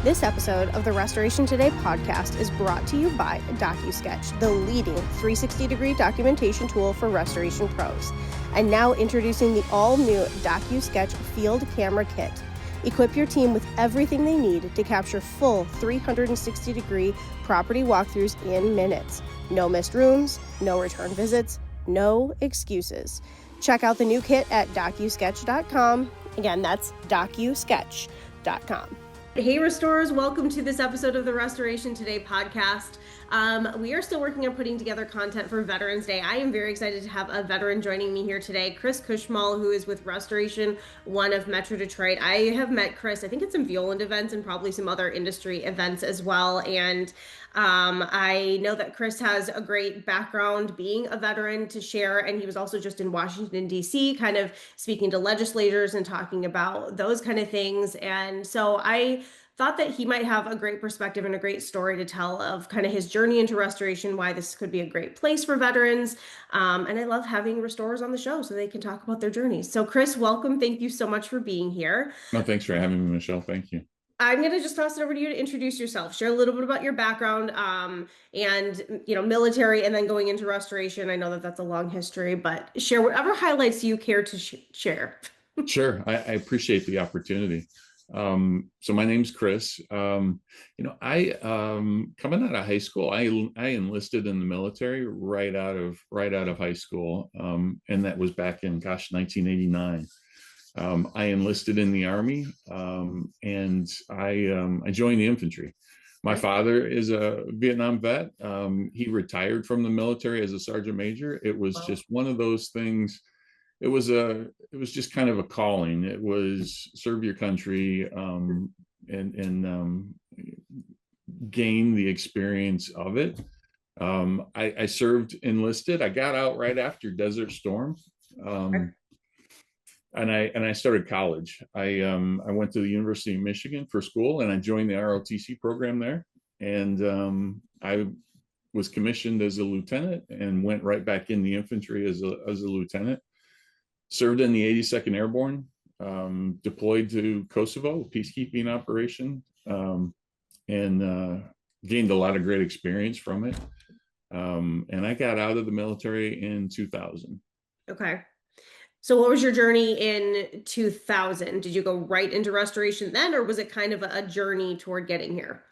This episode of the Restoration Today podcast is brought to you by DocuSketch, the leading 360-degree documentation tool for restoration pros. And now introducing the all-new DocuSketch Field Camera Kit. Equip your team with everything they need to capture full 360-degree property walkthroughs in minutes. No missed rooms, no return visits, no excuses. Check out the new kit at DocuSketch.com. Again, that's DocuSketch.com. Hey restorers, welcome to this episode of the Restoration Today podcast. We are still working on putting together content for Veterans Day. I am very excited to have a veteran joining me here today, Chris Kushmaul, who is with Restoration One of Metro Detroit. I have met Chris, I think at some Violand events and probably some other industry events as well. And I know that Chris has a great background being a veteran to share, and he was also just in Washington, D.C., kind of speaking to legislators and talking about those kind of things. And so I thought that he might have a great perspective and a great story to tell of kind of his journey into restoration, why this could be a great place for veterans. And I love having restorers on the show so they can talk about their journeys. So Chris, welcome. Thank you so much for being here. No, thanks for having me, Michelle. Thank you. I'm going to just toss it over to you to introduce yourself, share a little bit about your background, and, military, and then going into restoration. I know that that's a long history, but share whatever highlights you care to share. Sure. I appreciate the opportunity. So my name's Chris. I coming out of high school, I enlisted in the military right out of high school. And that was back in 1989. I enlisted in the Army, and I joined the infantry. My father is a Vietnam vet. He retired from the military as a sergeant major. It was just one of those things. It was just kind of a calling. It was serve your country, and gain the experience of it. I served enlisted. I got out right after Desert Storm. And I started college. I went to the University of Michigan for school, and I joined the ROTC program there. And I was commissioned as a lieutenant and went right back in the infantry as a lieutenant. Served in the 82nd Airborne, deployed to Kosovo, peacekeeping operation, and gained a lot of great experience from it. And I got out of the military in 2000. Okay. So what was your journey in 2000? Did you go right into restoration then, or was it kind of a journey toward getting here?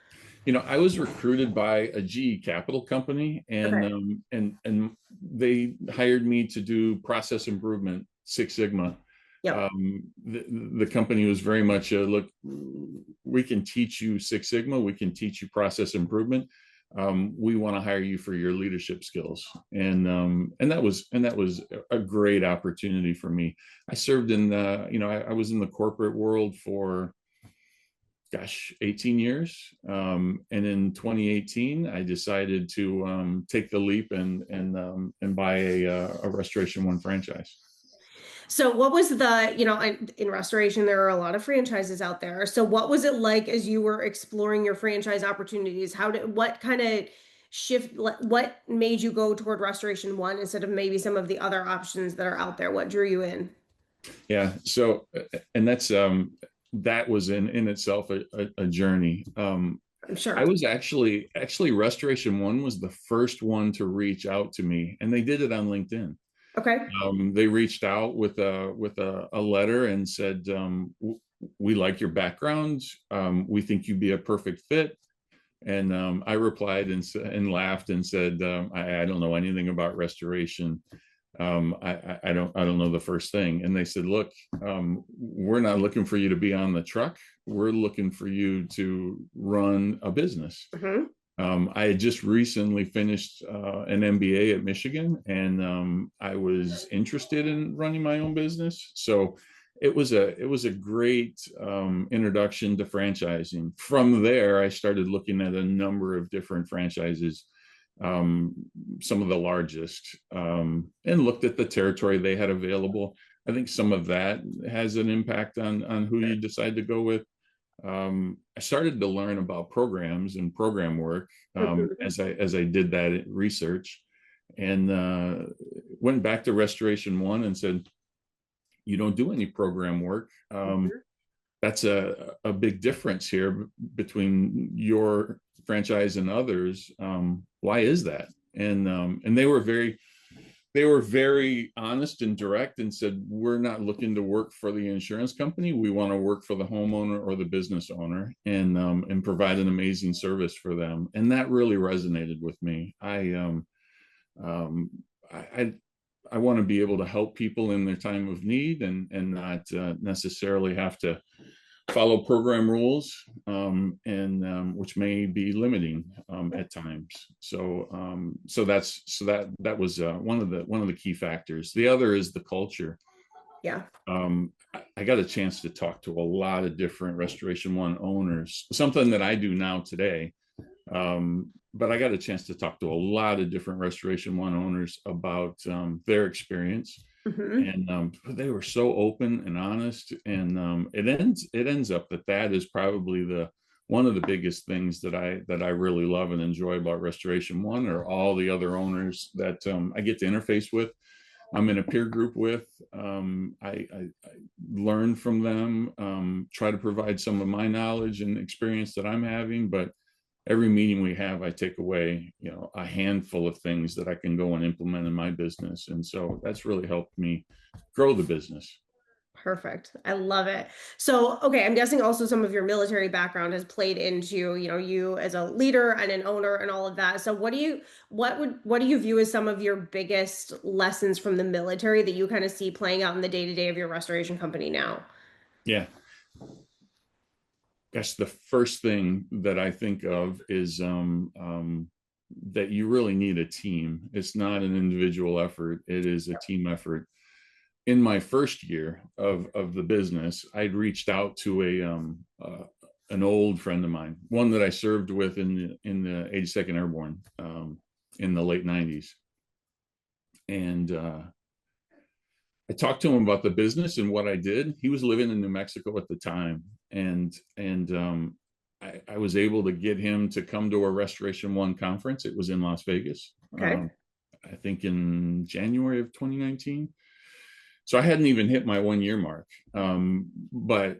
I was recruited by a GE Capital company, and Okay. and they hired me to do process improvement, Six Sigma. Yep. The company was very much look, we can teach you Six Sigma, we can teach you process improvement. We want to hire you for your leadership skills, and that was a great opportunity for me. I served in I was in the corporate world for 18 years, and in 2018 I decided to take the leap and buy a Restoration One franchise. So what was in restoration, there are a lot of franchises out there. So what was it like as you were exploring your franchise opportunities? What kind of what made you go toward Restoration One instead of maybe some of the other options that are out there? What drew you in? Yeah. So, and that was in itself a journey. I'm sure. I was actually Restoration One was the first one to reach out to me, and they did it on LinkedIn. Okay. They reached out with a letter and said, we like your background. We think you'd be a perfect fit. And I replied and laughed and said, I don't know anything about restoration. I don't know the first thing. And they said, look, we're not looking for you to be on the truck. We're looking for you to run a business. Mm-hmm. I had just recently finished an MBA at Michigan, and I was interested in running my own business. So it was a great introduction to franchising. From there, I started looking at a number of different franchises, some of the largest, and looked at the territory they had available. I think some of that has an impact on who you decide to go with. I started to learn about programs and program work as I did that research, and went back to Restoration One and said, you don't do any program work. that's a big difference here between your franchise and others. Why is that? And they were very honest and direct and said, we're not looking to work for the insurance company. We want to work for the homeowner or the business owner, and provide an amazing service for them. And that really resonated with me. I I want to be able to help people in their time of need, and not necessarily have to follow program rules, and which may be limiting at times. So that was one of the key factors. The other is the culture. Yeah. I got a chance to talk to a lot of different Restoration One owners, something that I do now today. But I got a chance to talk to a lot of different Restoration One owners about their experience. Mm-hmm. And they were so open and honest, and it ends up that is probably the one of the biggest things that I really love and enjoy about Restoration One, are all the other owners that I get to interface with. I'm in a peer group with. I learn from them, try to provide some of my knowledge and experience that I'm having, but every meeting we have, I take away, a handful of things that I can go and implement in my business. And so that's really helped me grow the business. Perfect. I love it. So, okay, I'm guessing also some of your military background has played into, you as a leader and an owner and all of that. So what do you view as some of your biggest lessons from the military that you kind of see playing out in the day-to-day of your restoration company now? Yeah. Gosh, the first thing that I think of is that you really need a team. It's not an individual effort. It is a team effort. In my first year of the business, I'd reached out to an old friend of mine, one that I served with in the 82nd Airborne in the late 90s. And I talked to him about the business and what I did. He was living in New Mexico at the time, and I was able to get him to come to a Restoration One conference. It was in Las Vegas, Okay. I think in January of 2019. So I hadn't even hit my 1 year mark, but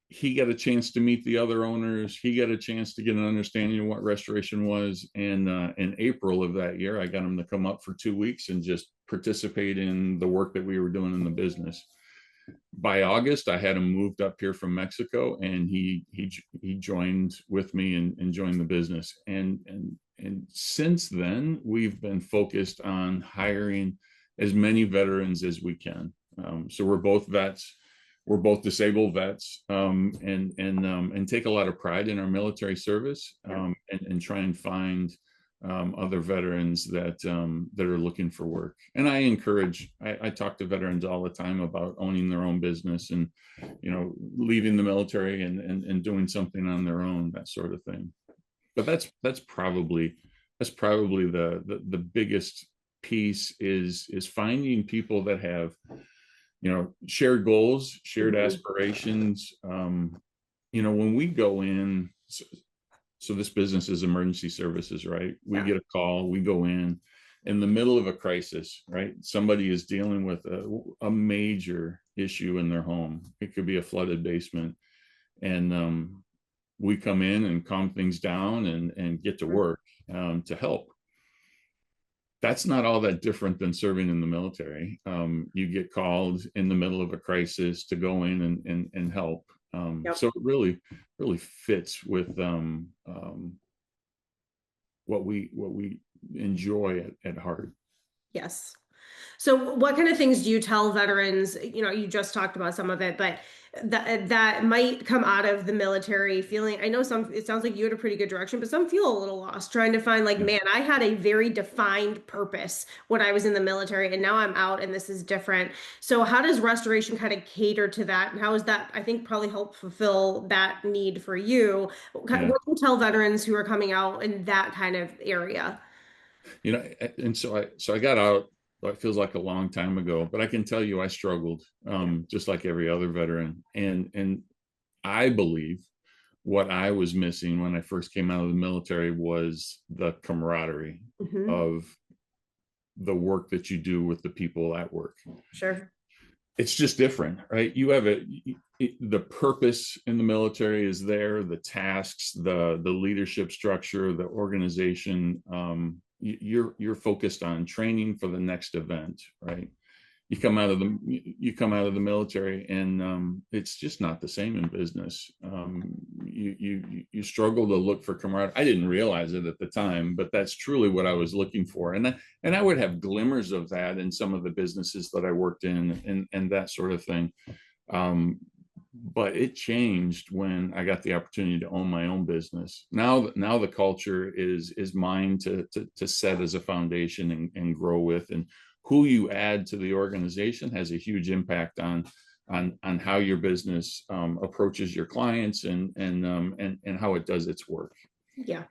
he got a chance to meet the other owners. He got a chance to get an understanding of what restoration was. And in April of that year, I got him to come up for 2 weeks and just participate in the work that we were doing in the business. By August, I had him moved up here from Mexico, and he joined with me and joined the business. And since then, we've been focused on hiring as many veterans as we can. So we're both vets. We're both disabled vets, and take a lot of pride in our military service, and try and find other veterans that are looking for work. And I talk to veterans all the time about owning their own business, and leaving the military and doing something on their own, that sort of thing. But that's probably the biggest piece is finding people that have shared goals, shared aspirations. When we go in, so this business is emergency services, right? We get a call, we go in the middle of a crisis, right? Somebody is dealing with a major issue in their home. It could be a flooded basement. And we come in and calm things down and get to work to help. That's not all that different than serving in the military. You get called in the middle of a crisis to go in and help. So it really fits with what we enjoy at heart. Yes. So what kind of things do you tell veterans? You just talked about some of it, but that might come out of the military feeling. I know it sounds like you had a pretty good direction, but some feel a little lost trying to find like, man, I had a very defined purpose when I was in the military, and now I'm out and this is different. So how does restoration kind of cater to that? And how is that, I think, probably help fulfill that need for you? What do you tell veterans who are coming out in that kind of area? And so I got out, it feels like a long time ago, but I can tell you I struggled, just like every other veteran. And I believe what I was missing when I first came out of the military was the camaraderie of the work that you do with the people at work. Sure. It's just different, right? You have the purpose in the military is there, the tasks, the leadership structure, the organization. You're focused on training for the next event, right? You come out of the military, and it's just not the same in business. You struggle to look for camaraderie. I didn't realize it at the time, but that's truly what I was looking for. And I would have glimmers of that in some of the businesses that I worked in, and that sort of thing. But it changed when I got the opportunity to own my own business. Now the culture is mine to set as a foundation and grow with, and who you add to the organization has a huge impact on how your business approaches your clients and how it does its work. Yeah.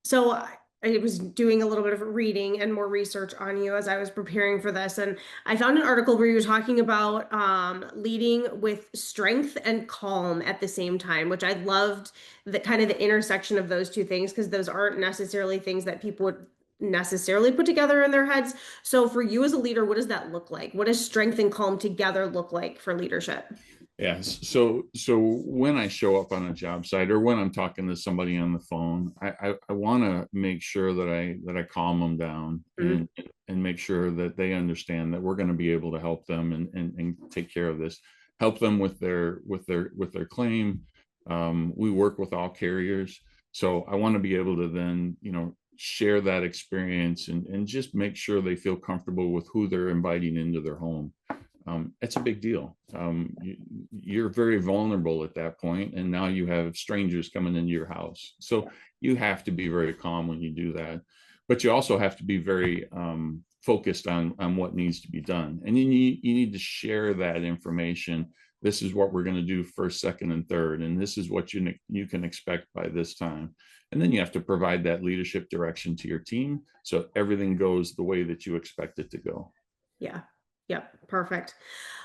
So I was doing a little bit of reading and more research on you as I was preparing for this, and I found an article where you were talking about leading with strength and calm at the same time, which I loved, the kind of the intersection of those two things, because those aren't necessarily things that people would necessarily put together in their heads. So for you as a leader, what does that look like? What does strength and calm together look like for leadership? Yes. So when I show up on a job site or when I'm talking to somebody on the phone, I want to make sure that I calm them down and make sure that they understand that we're going to be able to help them and take care of this, help them with their claim. We work with all carriers, so I want to be able to then, share that experience and just make sure they feel comfortable with who they're inviting into their home. It's a big deal. You're very vulnerable at that point, and now you have strangers coming into your house. So you have to be very calm when you do that, but you also have to be very focused on what needs to be done, and you need to share that information. This is what we're going to do first, second, and third, and this is what you can expect by this time. And then you have to provide that leadership direction to your team so everything goes the way that you expect it to go. Yeah. Yep. Perfect.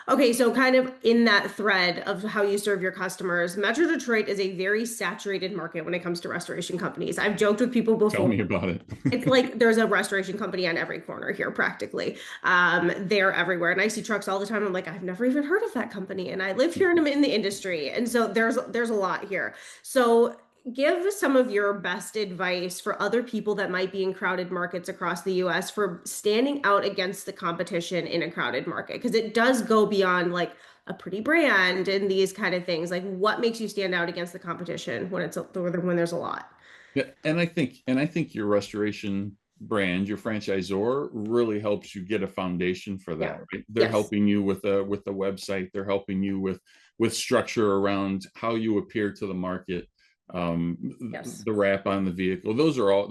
Okay. So kind of in that thread of how you serve your customers, Metro Detroit is a very saturated market when it comes to restoration companies. I've joked with people before. Tell me about it. It's like there's a restoration company on every corner here, practically. They're everywhere. And I see trucks all the time. I'm like, I've never even heard of that company. And I live here and I'm in the industry. And so there's a lot here. So give some of your best advice for other people that might be in crowded markets across the US for standing out against the competition in a crowded market. Because it does go beyond like a pretty brand and these kind of things. Like what makes you stand out against the competition when when there's a lot? Yeah, and I think your restoration brand, your franchisor, really helps you get a foundation for that. Right? They're helping you with the website. They're helping you with structure around how you appear to the market. The wrap on the vehicle. Those are all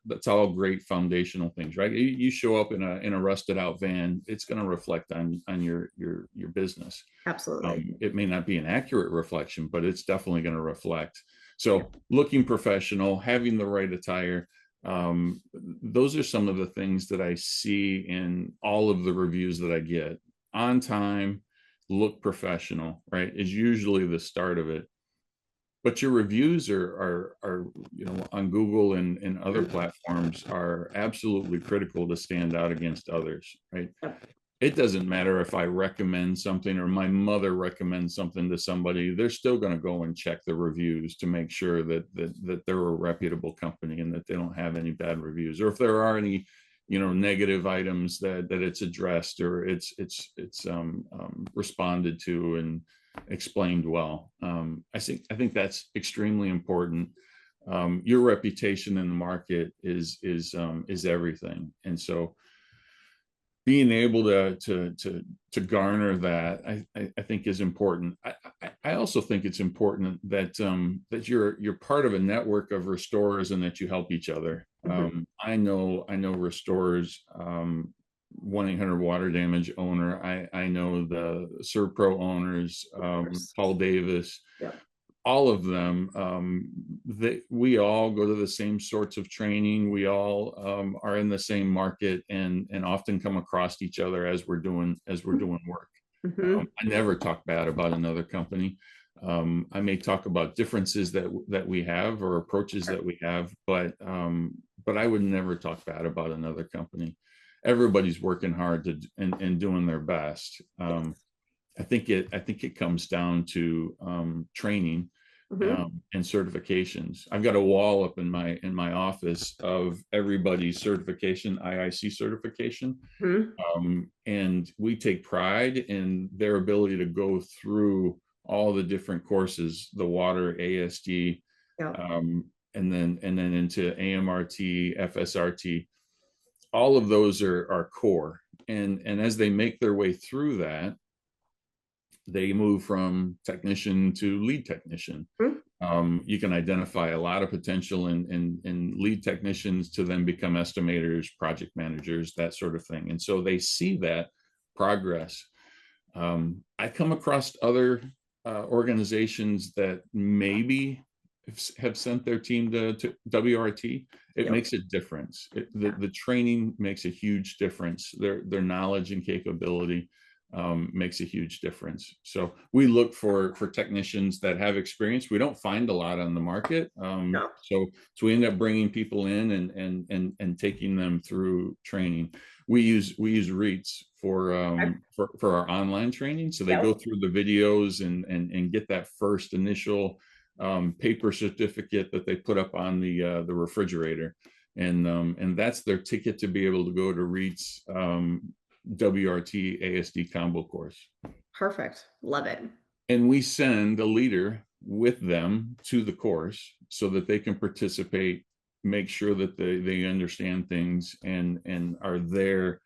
that's all great foundational things, right? You show up in a rusted out van, it's going to reflect on your business. Absolutely. It may not be an accurate reflection, but it's definitely going to reflect. So looking professional, having the right attire, those are some of the things that I see in all of the reviews that I get. On time, look professional, right, is usually the start of it. But your reviews are on Google and other platforms are absolutely critical to stand out against others, right? It doesn't matter if I recommend something or my mother recommends something to somebody, they're still going to go and check the reviews to make sure that they're a reputable company and that they don't have any bad reviews, or if there are any negative items that it's addressed or it's responded to and explained well. I think that's extremely important. Your reputation in the market is everything, and so being able to garner that, I think is important. I also think it's important that that you're part of a network of restorers and that you help each other. I know restorers. 1-800 water damage owner. I know the Serpro owners, Paul Davis, all of them. We all go to the same sorts of training. We all are in the same market and often come across each other as we're doing work. I never talk bad about another company. I may talk about differences that we have or approaches that we have, but I would never talk bad about another company. Everybody's working hard and doing their best. I think it comes down to training Mm-hmm. and certifications. I've got a wall up in my office of everybody's certification, IIC certification, Mm-hmm. and we take pride in their ability to go through all the different courses, the water, ASD, Yeah. and then into AMRT, FSRT. All of those are core, and as they make their way through that, they move from technician to lead technician. Mm-hmm. You can identify a lot of potential in lead technicians to then become estimators, project managers, that sort of thing. And so they see that progress. I come across other organizations that maybe have sent their team to WRT. It Yep. makes a difference. The training makes a huge difference. Their knowledge and capability makes a huge difference. So we look for technicians that have experience. We don't find a lot on the market, No. so we end up bringing people in and taking them through training. We use REITs for our online training, so they Yep. go through the videos and get that first initial paper certificate that they put up on the refrigerator, and that's their ticket to be able to go to REITs WRT ASD combo course. Perfect. Love it. And we send a leader with them to the course so that they can participate, make sure that they understand things and are there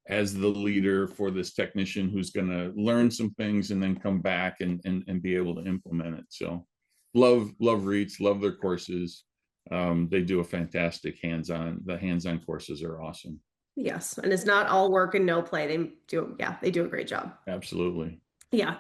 as the leader for this technician who's going to learn some things and then come back and be able to implement it. So love REITs, love their courses. They do a fantastic the hands-on courses are awesome. Yes. And it's not all work and no play. They do a great job. Absolutely. Yeah.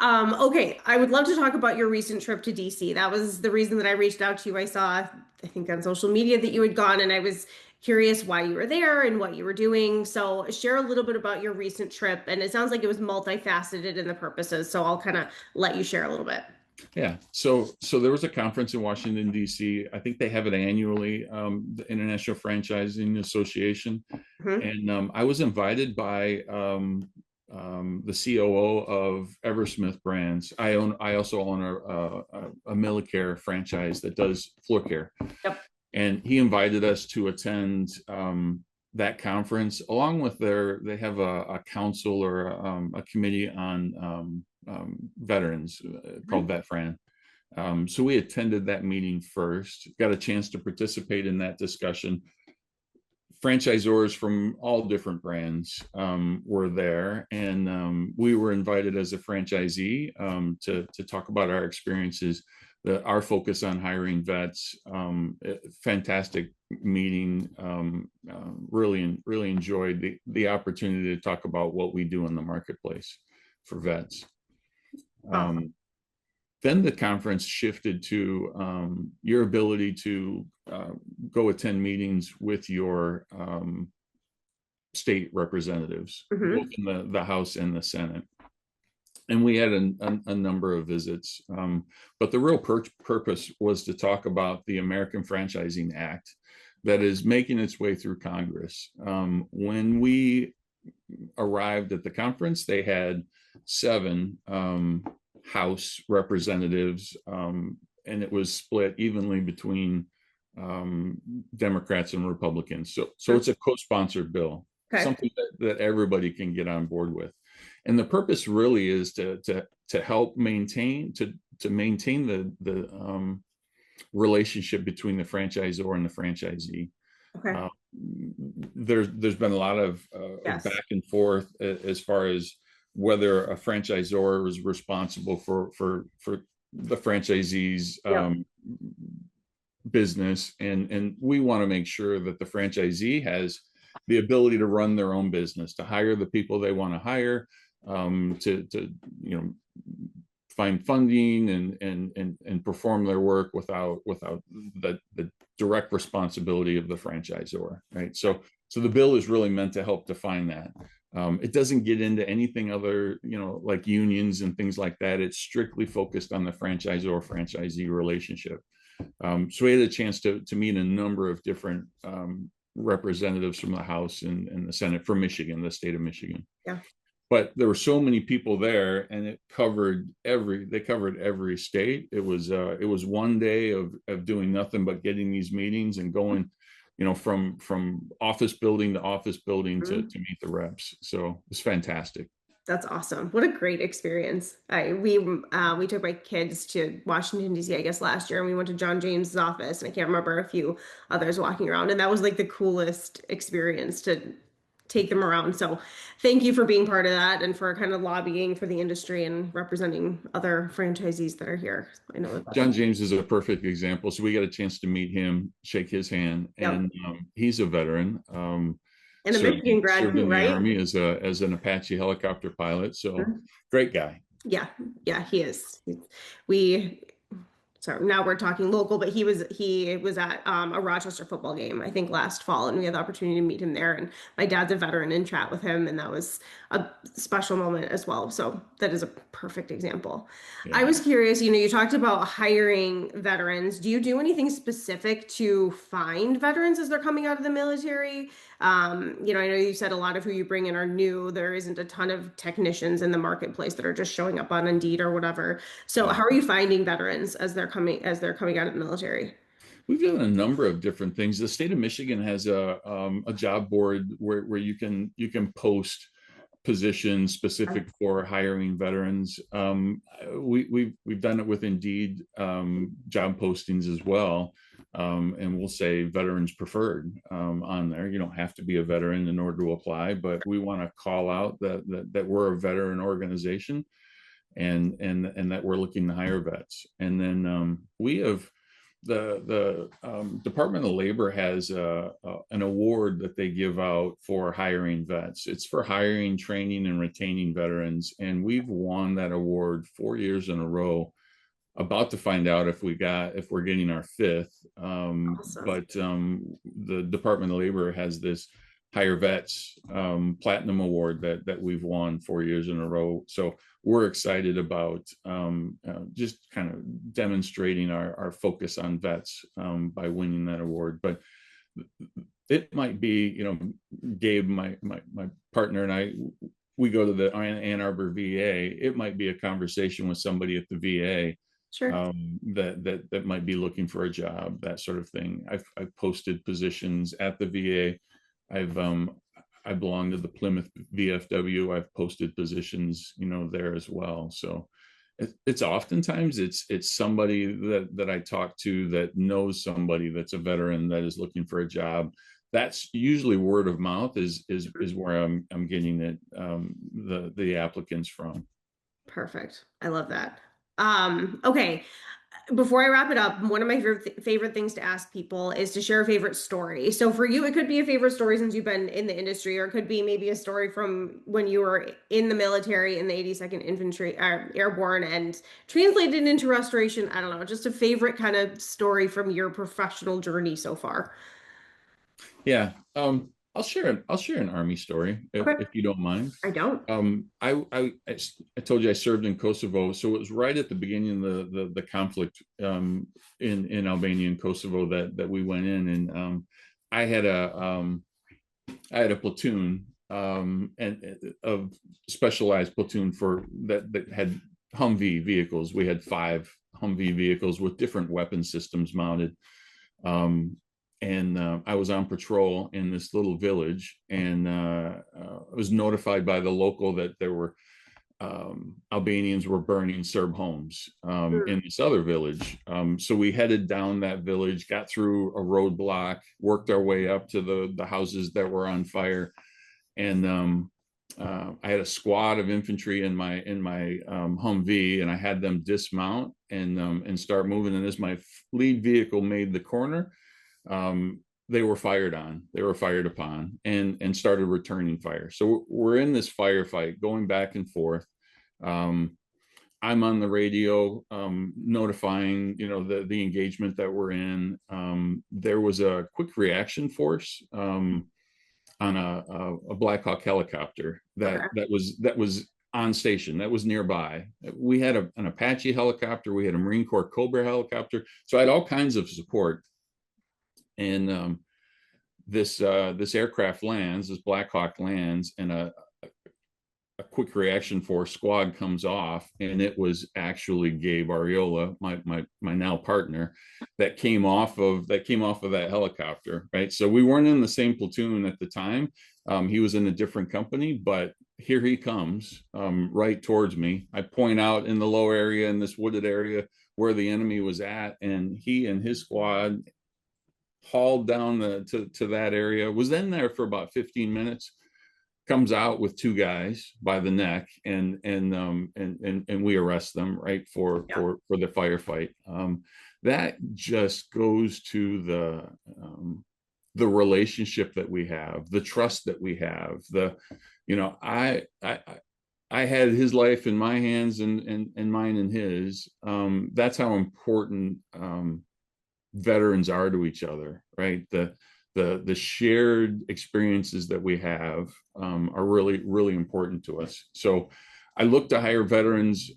Okay. I would love to talk about your recent trip to DC. That was the reason that I reached out to you. I saw, I think on social media that you had gone, and I was curious why you were there and what you were doing. So share a little bit about your recent trip. And it sounds like it was multifaceted in the purposes. So I'll kind of let you share a little bit. Yeah. So there was a conference in Washington, D.C. I think they have it annually, the International Franchising Association. Mhm. And I was invited by the COO of Eversmith Brands. I also own a Millicare franchise that does floor care. Yep. And he invited us to attend that conference along with they have a council or a committee on veterans called VetFran. So we attended that meeting first, got a chance to participate in that discussion. Franchisors from all different brands were there, and we were invited as a franchisee to talk about our experiences, our focus on hiring vets. Fantastic meeting. Really enjoyed the opportunity to talk about what we do in the marketplace for vets. Then the conference shifted to your ability to go attend meetings with your state representatives, both in the House and the Senate. And we had a number of visits. But the real purpose was to talk about the American Franchising Act that is making its way through Congress. When we arrived at the conference, they had 7 House representatives, and it was split evenly between Democrats and Republicans. So it's a co-sponsored bill, something that everybody can get on board with. And the purpose really is to help maintain the relationship between the franchisor and the franchisee. There's been a lot of back and forth as far as whether a franchisor is responsible for the franchisee's business, and we want to make sure that the franchisee has the ability to run their own business, to hire the people they want to hire, to find funding and perform their work without the direct responsibility of the franchisor, right? So the bill is really meant to help define that. It doesn't get into anything other, like unions and things like that. It's strictly focused on the franchisor-franchisee relationship. So we had a chance to meet a number of different representatives from the House and the Senate for Michigan, the state of Michigan. Yeah. but there were so many people there, and they covered every state. It was one day of doing nothing but getting these meetings and going, from office building to office building to meet the reps. So it's fantastic. That's awesome. What a great experience. We took my kids to Washington, D.C., I guess last year, and we went to John James's office, and I can't remember a few others walking around. And that was like the coolest experience to take them around. So thank you for being part of that and for kind of lobbying for the industry and representing other franchisees that are here. I know that John James is a perfect example. So we got a chance to meet him, shake his hand, yep. and he's a veteran. And a Michigan grad Served too, in the right? Army as an Apache helicopter pilot. So Mhm. great guy. Yeah, yeah, he is. We so now we're talking local, but he was at a Rochester football game, I think last fall, and we had the opportunity to meet him there. And my dad's a veteran and chat with him, and that was a special moment as well. So that is a perfect example. Yeah. I was curious, you talked about hiring veterans. Do you do anything specific to find veterans as they're coming out of the military? I know you said a lot of who you bring in are new. There isn't a ton of technicians in the marketplace that are just showing up on Indeed or whatever. So Yeah. how are you finding veterans as they're coming out of the military? We've done a number of different things. The state of Michigan has a job board where you can post positions specific for hiring veterans. We've done it with Indeed job postings as well, and we'll say veterans preferred on there. You don't have to be a veteran in order to apply, but we want to call out that we're a veteran organization, and that we're looking to hire vets. And then we have the Department of Labor has an award that they give out for hiring vets. It's for hiring, training, and retaining veterans, and we've won that award 4 years in a row. About to find out if we're getting our fifth. Awesome. But the Department of Labor has this Hire Vets Platinum Award that we've won 4 years in a row. So we're excited about just kind of demonstrating our focus on vets by winning that award. But it might be, Gabe, my partner, and I, we go to the Ann Arbor VA. It might be a conversation with somebody at the VA Sure. that might be looking for a job, that sort of thing. I've posted positions at the VA. I belong to the Plymouth VFW. I've posted positions, there as well. So it's oftentimes it's somebody that I talk to that knows somebody that's a veteran that is looking for a job. That's usually word of mouth is where I'm getting it the applicants from. Perfect. I love that. Okay. Before I wrap it up, one of my favorite things to ask people is to share a favorite story. So for you, it could be a favorite story since you've been in the industry, or it could be maybe a story from when you were in the military in the 82nd Infantry, Airborne, and translated into restoration. I don't know, just a favorite kind of story from your professional journey so far. Yeah. I'll share an Army story Okay. if you don't mind. I don't. I told you I served in Kosovo, so it was right at the beginning of the conflict in Albania and Kosovo that we went in, and I had a platoon and of specialized platoon for that had Humvee vehicles. We had 5 Humvee vehicles with different weapon systems mounted. And I was on patrol in this little village, and I was notified by the local that there were Albanians were burning Serb homes in this other village. So we headed down that village, got through a roadblock, worked our way up to the houses that were on fire, and I had a squad of infantry in my Humvee, and I had them dismount and start moving. And as my lead vehicle made the corner, they were fired on, they were fired upon, and started returning fire. So we're in this firefight going back and forth. I'm on the radio notifying the engagement that we're in. There was a quick reaction force on a Black Hawk helicopter Okay. that was on station, that was nearby. We had an Apache helicopter, we had a Marine Corps Cobra helicopter, so I had all kinds of support. And this aircraft lands, this Black Hawk lands, and a quick reaction force squad comes off, and it was actually Gabe Ariola, my now partner, that came off of that helicopter, right? So we weren't in the same platoon at the time. He was in a different company, but here he comes right towards me. I point out in the low area, in this wooded area where the enemy was at, and he and his squad hauled down to that area. Was in there for about 15 minutes. Comes out with two guys by the neck, and we arrest them, right, for the firefight. That just goes to the relationship that we have, the trust that we have. I had his life in my hands, and mine in his. That's how important veterans are to each other, right? The shared experiences that we have are really, really important to us. So I look to hire veterans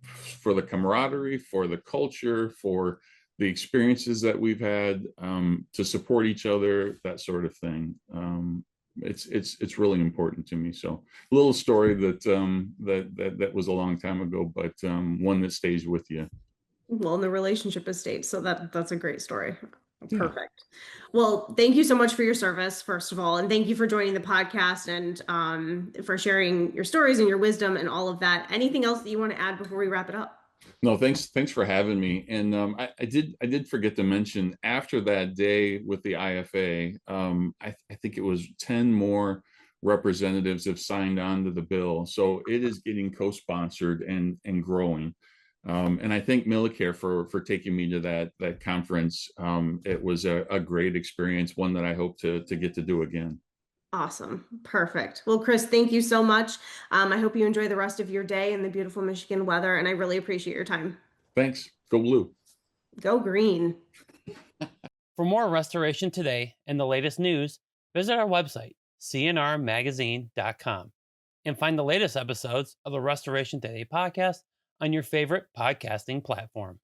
for the camaraderie, for the culture, for the experiences that we've had, to support each other, that sort of thing. It's really important to me. So a little story that was a long time ago, but one that stays with you. Well, and the relationship is stayed, so that's a great story. Yeah. Perfect. Well, thank you so much for your service, first of all, and thank you for joining the podcast and for sharing your stories and your wisdom and all of that. Anything else that you want to add before we wrap it up? No, thanks for having me. And I did forget to mention, after that day with the IFA, I think it was 10 more representatives have signed on to the bill. So it is getting co-sponsored and growing. And I thank Millicare for taking me to that conference. It was a great experience, one that I hope to get to do again. Awesome. Perfect. Well, Chris, thank you so much. I hope you enjoy the rest of your day in the beautiful Michigan weather, and I really appreciate your time. Thanks. Go Blue. Go green. For more Restoration Today and the latest news, visit our website, cnrmagazine.com, and find the latest episodes of the Restoration Today podcast on your favorite podcasting platform.